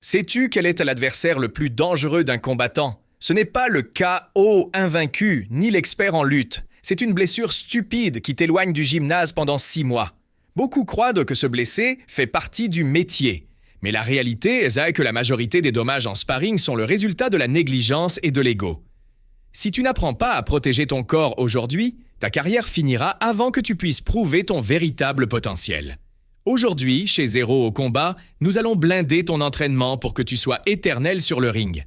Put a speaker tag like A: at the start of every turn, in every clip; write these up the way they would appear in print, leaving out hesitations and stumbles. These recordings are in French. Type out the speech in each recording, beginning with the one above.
A: Sais-tu quel est l'adversaire le plus dangereux d'un combattant? Ce n'est pas le KO invaincu, ni l'expert en lutte. C'est une blessure stupide qui t'éloigne du gymnase pendant 6 mois. Beaucoup croient que se blesser fait partie du métier. Mais la réalité est que la majorité des dommages en sparring sont le résultat de la négligence et de l'ego. Si tu n'apprends pas à protéger ton corps aujourd'hui, ta carrière finira avant que tu puisses prouver ton véritable potentiel. Aujourd'hui, chez Zéro au combat, nous allons blinder ton entraînement pour que tu sois éternel sur le ring.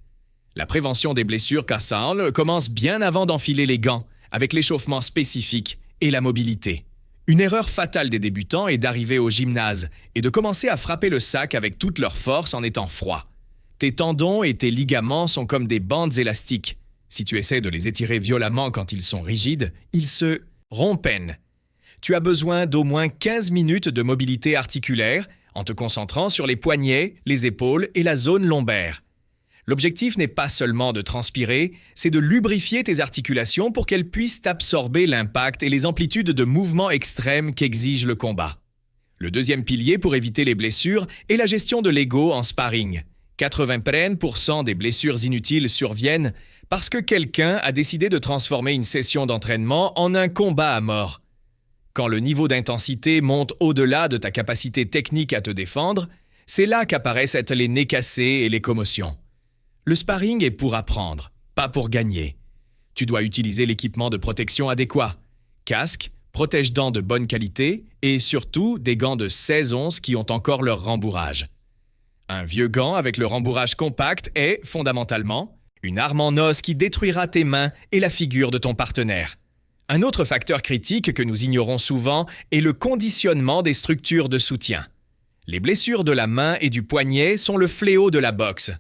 A: La prévention des blessures cassantes commence bien avant d'enfiler les gants, avec l'échauffement spécifique et la mobilité. Une erreur fatale des débutants est d'arriver au gymnase et de commencer à frapper le sac avec toute leur force en étant froid. Tes tendons et tes ligaments sont comme des bandes élastiques. Si tu essaies de les étirer violemment quand ils sont rigides, ils se rompent. Tu as besoin d'au moins 15 minutes de mobilité articulaire en te concentrant sur les poignets, les épaules et la zone lombaire. L'objectif n'est pas seulement de transpirer, c'est de lubrifier tes articulations pour qu'elles puissent absorber l'impact et les amplitudes de mouvements extrêmes qu'exige le combat. Le deuxième pilier pour éviter les blessures est la gestion de l'ego en sparring. 80% des blessures inutiles surviennent parce que quelqu'un a décidé de transformer une session d'entraînement en un combat à mort. Quand le niveau d'intensité monte au-delà de ta capacité technique à te défendre, c'est là qu'apparaissent les nez cassés et les commotions. Le sparring est pour apprendre, pas pour gagner. Tu dois utiliser l'équipement de protection adéquat. Casque, protège-dents de bonne qualité et surtout des gants de 16 onces qui ont encore leur rembourrage. Un vieux gant avec le rembourrage compact est, fondamentalement, une arme en os qui détruira tes mains et la figure de ton partenaire. Un autre facteur critique que nous ignorons souvent est le conditionnement des structures de soutien. Les blessures de la main et du poignet sont le fléau de la boxe.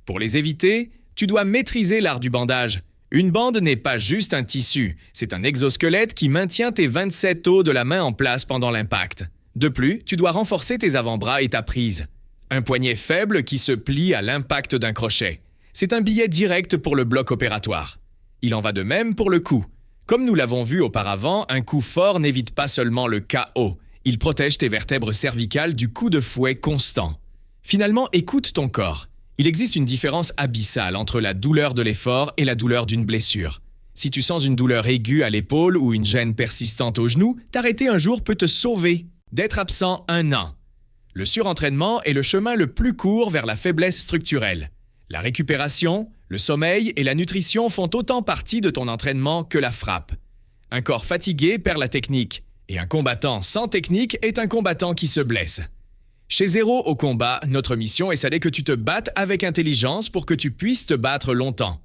A: Pour les éviter, tu dois maîtriser l'art du bandage. Une bande n'est pas juste un tissu, c'est un exosquelette qui maintient tes 27 os de la main en place pendant l'impact. De plus, tu dois renforcer tes avant-bras et ta prise. Un poignet faible qui se plie à l'impact d'un crochet. C'est un billet direct pour le bloc opératoire. Il en va de même pour le coup. Comme nous l'avons vu auparavant, un coup fort n'évite pas seulement le KO. Il protège tes vertèbres cervicales du coup de fouet constant. Finalement, écoute ton corps. Il existe une différence abyssale entre la douleur de l'effort et la douleur d'une blessure. Si tu sens une douleur aiguë à l'épaule ou une gêne persistante au genou, t'arrêter un jour peut te sauver. D'être absent 1 an. Le surentraînement est le chemin le plus court vers la faiblesse structurelle. La récupération, le sommeil et la nutrition font autant partie de ton entraînement que la frappe. Un corps fatigué perd la technique, et un combattant sans technique est un combattant qui se blesse. Chez Zéro au combat, notre mission est celle que tu te battes avec intelligence pour que tu puisses te battre longtemps.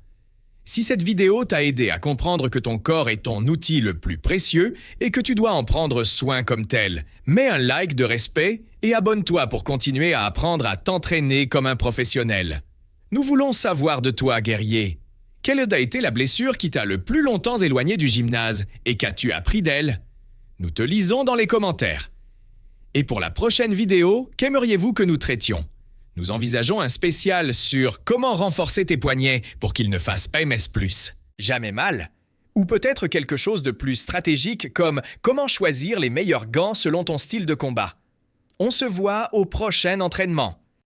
A: Si cette vidéo t'a aidé à comprendre que ton corps est ton outil le plus précieux et que tu dois en prendre soin comme tel, mets un like de respect et abonne-toi pour continuer à apprendre à t'entraîner comme un professionnel. Nous voulons savoir de toi, guerrier. Quelle a été la blessure qui t'a le plus longtemps éloigné du gymnase et qu'as-tu appris d'elle? Nous te lisons dans les commentaires. Et pour la prochaine vidéo, qu'aimeriez-vous que nous traitions? Nous envisageons un spécial sur comment renforcer tes poignets pour qu'ils ne fassent pas MS+. Jamais mal. Ou peut-être quelque chose de plus stratégique comme comment choisir les meilleurs gants selon ton style de combat. On se voit au prochain entraînement.